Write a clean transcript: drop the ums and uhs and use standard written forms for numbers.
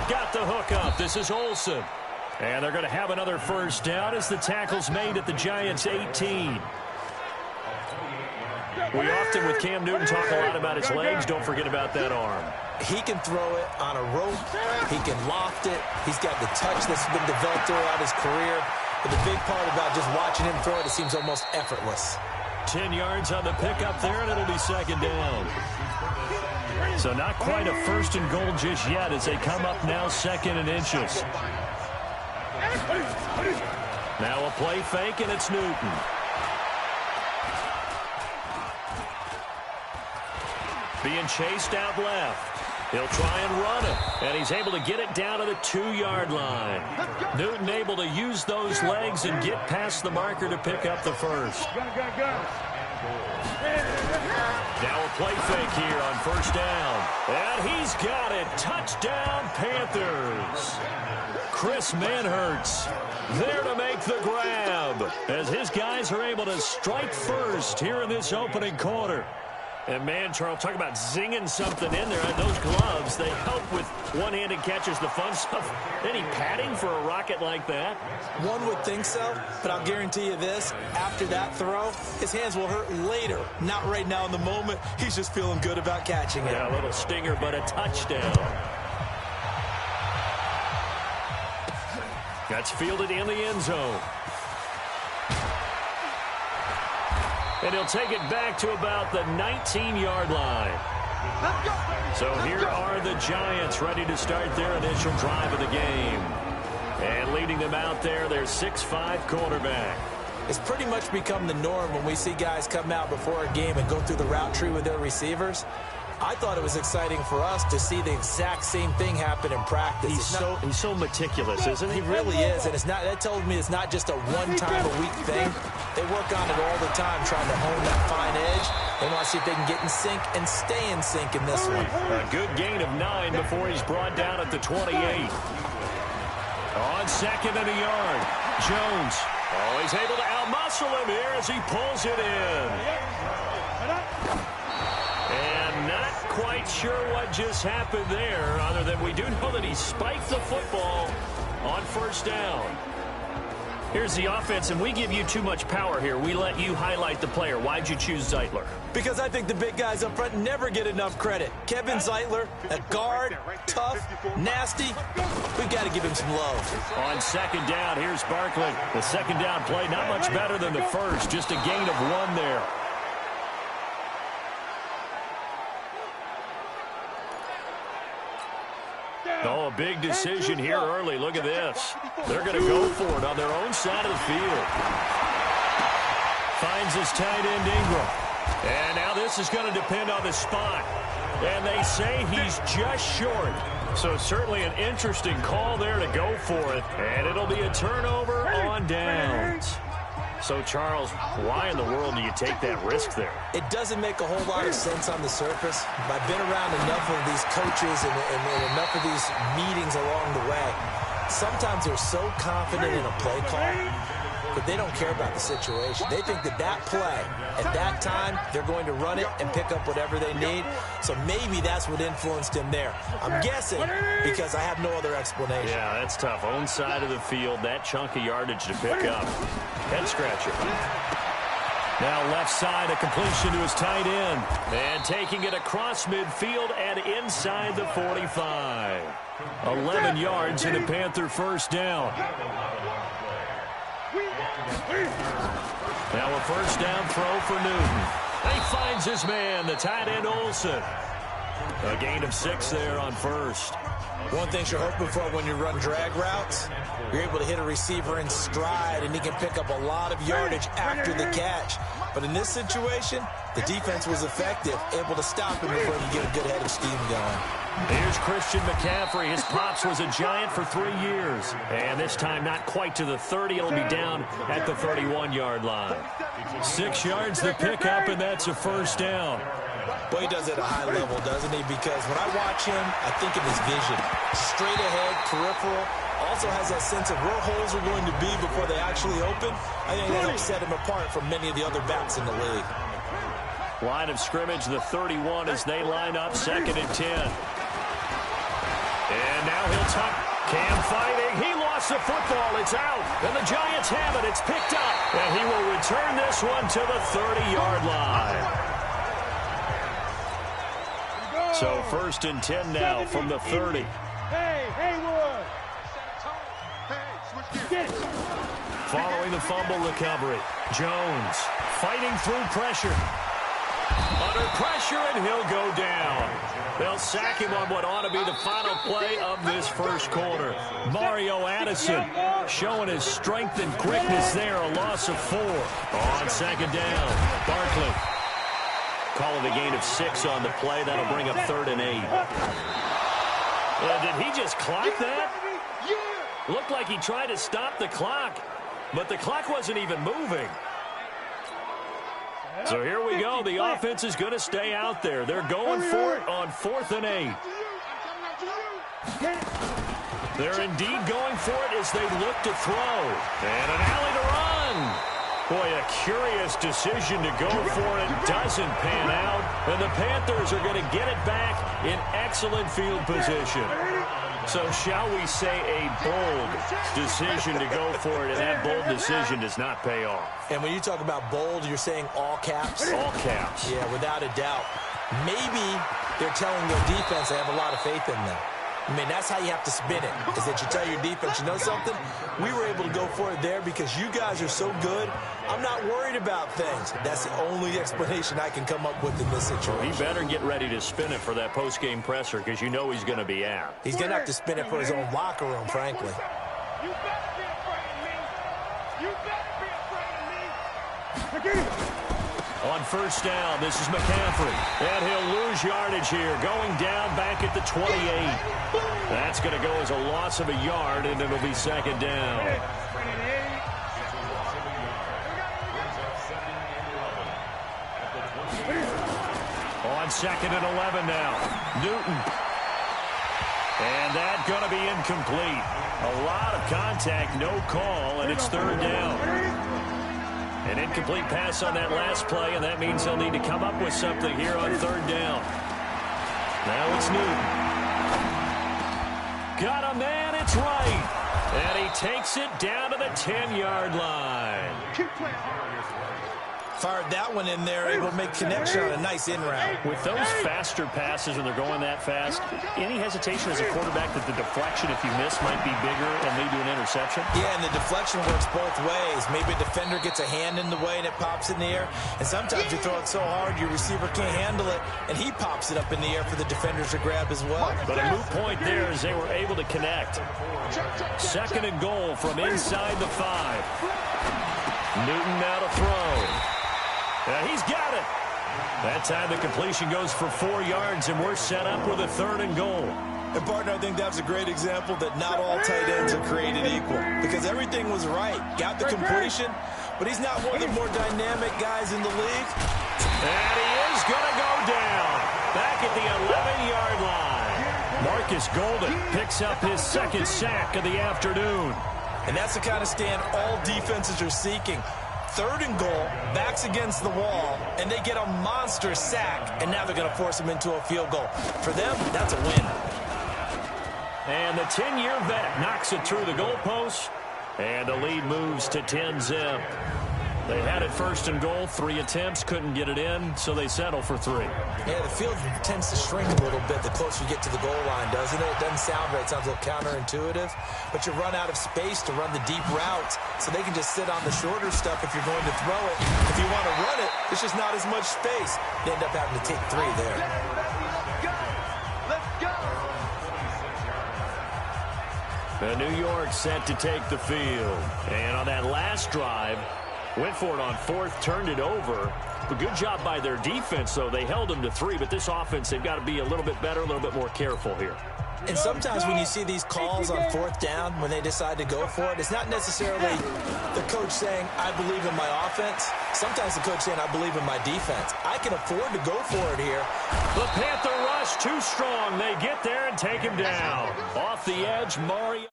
they've got the hook up. This is Olsen. And they're going to have another first down as the tackle's made at the Giants' 18. We often, with Cam Newton, talk a lot about his legs. Don't forget about that arm. He can throw it on a rope. He can loft it. He's got the touch that's been developed throughout his career. But the big part about just watching him throw it, it seems almost effortless. 10 yards on the pickup there, and it'll be second down. So not quite a first and goal just yet as they come up now second and inches. Now a play fake, and it's Newton. Being chased out left. He'll try and run it, and he's able to get it down to the 2-yard line. Newton able to use those legs and get past the marker to pick up the first. Now a play fake here on first down. And he's got it. Touchdown, Panthers. Chris Manhertz there to make the grab as his guys are able to strike first here in this opening quarter. And, man, Charles, talk about zinging something in there. Those gloves, they help with one-handed catches, the fun stuff. Any padding for a rocket like that? One would think so, but I'll guarantee you this. After that throw, his hands will hurt later. Not right now in the moment. He's just feeling good about catching it. Yeah, a little stinger, but a touchdown. That's fielded in the end zone. And he'll take it back to about the 19-yard line. So here are the Giants ready to start their initial drive of the game. And leading them out there, their 6'5" quarterback. It's pretty much become the norm when we see guys come out before a game and go through the route tree with their receivers. I thought it was exciing for us to see the exact same thing happen in practice. He's so meticulous, isn't he? He really is, and that told me it's not just a one-time-a-week thing. They work on it all the time, trying to hone that fine edge. They want to see if they can get in sync and stay in sync in this one. A good gain of 9 before he's brought down at the 28. On second and a yard, Jones. Oh, he's able to outmuscle him here as he pulls it in. And not quite sure what just happened there, other than we do know that he spiked the football on first down. Here's the offense, and we give you too much power here. We let you highlight the player. Why'd you choose Zeitler? Because I think the big guys up front never get enough credit. Kevin Zeitler, a guard, tough, nasty. We've got to give him some love. On second down, here's Barkley. The second down play, not much better than the first. Just a gain of 1 there. Oh, a big decision here early. Look at this. They're going to go for it on their own side of the field. Finds his tight end, Ingram. And now this is going to depend on the spot. And they say he's just short. So certainly an interesting call there to go for it. And it'll be a turnover on downs. So, Charles, why in the world do you take that risk there? It doesn't make a whole lot of sense on the surface. I've been around enough of these coaches and enough of these meetings along the way. Sometimes they're so confident in a play call that they don't care about the situation. They think that play, at that time, they're going to run it and pick up whatever they need. So maybe that's what influenced him there. I'm guessing because I have no other explanation. Yeah, that's tough. Own side of the field, that chunk of yardage to pick up. Head scratcher. Now left side, a completion to his tight end. And taking it across midfield and inside the 45. 11 yards and a Panther first down. Now a first down throw for Newton. He finds his man, the tight end Olsen. A gain of 6 there on first. One thing you're hoping for when you run drag routes, you're able to hit a receiver in stride, and he can pick up a lot of yardage after the catch. But in this situation, the defense was effective, able to stop him before he could get a good head of steam going. Here's Christian McCaffrey. His pops was a Giant for 3 years. And this time not quite to the 30. It'll be down at the 31-yard line. 6 yards the pickup, and that's a first down. Well, he does it at a high level, doesn't he? Because when I watch him, I think of his vision. Straight ahead, peripheral. Also has that sense of where holes are going to be before they actually open. I think that helps set him apart from many of the other backs in the league. Line of scrimmage, the 31 as they line up, second and 10. And now he'll tuck. Cam fighting. He lost the football. It's out. And the Giants have it. It's picked up. And he will return this one to the 30-yard line. So 1st and 10 now from the 30. Hey, Haywood. Following the fumble recovery, Jones fighting through pressure. Under pressure, and he'll go down. They'll sack him on what ought to be the final play of this first quarter. Mario Addison showing his strength and quickness there. A loss of 4 on 2nd down. Barkley calling a gain of 6 on the play. That'll bring up 3rd and 8. Did he just clock that? Looked like he tried to stop the clock, but the clock wasn't even moving. So here we go. The offense is going to stay out there. They're going for it on 4th and 8. They're indeed going for it as they look to throw. And an alley to run. Boy, a curious decision to go for it. Doesn't pan out. And the Panthers are going to get it back in excellent field position. So shall we say a bold decision to go for it, and that bold decision does not pay off. And when you talk about bold, you're saying all caps? All caps. Yeah, without a doubt. Maybe they're telling their defense they have a lot of faith in them. I mean, that's how you have to spin it, is that you tell your defense, you know something? We were able to go for it there because you guys are so good. I'm not worried about things. That's the only explanation I can come up with in this situation. He better get ready to spin it for that post-game presser because you know he's going to be out. He's going to have to spin it for his own locker room, frankly. You better be afraid of me. You better be afraid of me. On 1st down, this is McCaffrey. And he'll lose yardage here, going down back at the 28. That's going to go as a loss of a yard, and it'll be 2nd down. On 2nd and 11 now, Newton. And that's going to be incomplete. A lot of contact, no call, and it's 3rd down. An incomplete pass on that last play, and that means they'll need to come up with something here on 3rd down. Now it's Newton. Got a man, it's right. And he takes it down to the 10-yard line. Fired that one in there, able to make connection on a nice in-route. With those faster passes and they're going that fast, any hesitation as a quarterback that the deflection, if you miss, might be bigger and lead to an interception? Yeah, and the deflection works both ways. Maybe a defender gets a hand in the way and it pops in the air. And sometimes you throw it so hard your receiver can't handle it, and he pops it up in the air for the defenders to grab as well. But a moot point there as they were able to connect. 2nd and goal from inside the 5. Newton now to throw. He's got it. That time the completion goes for 4 yards, and we're set up with a 3rd and goal. And, partner, I think that's a great example that not all tight ends are created equal because everything was right. Got the completion, but he's not one of the more dynamic guys in the league. And he is going to go down back at the 11-yard line. Marcus Golden picks up his 2nd sack of the afternoon. And that's the kind of stand all defenses are seeking. 3rd and goal, backs against the wall, and they get a monster sack, and now they're going to force him into a field goal. For them, that's a win. And the 10-year vet knocks it through the goalpost, and the lead moves to 10-zip. They had it 1st and goal, 3 attempts, couldn't get it in, so they settle for 3. Yeah, the field tends to shrink a little bit the closer you get to the goal line, doesn't it? It doesn't sound right. It sounds a little counterintuitive. But you run out of space to run the deep routes, so they can just sit on the shorter stuff if you're going to throw it. If you want to run it, there's just not as much space. They end up having to take 3 there. New York set to take the field. And on that last drive, went for it on 4th, turned it over. A good job by their defense, though. They held them to 3, but this offense, they've got to be a little bit better, a little bit more careful here. And sometimes when you see these calls on 4th down, when they decide to go for it, it's not necessarily the coach saying, I believe in my offense. Sometimes the coach saying, I believe in my defense. I can afford to go for it here. The Panther rush too strong. They get there and take him down. Off the edge, Mario.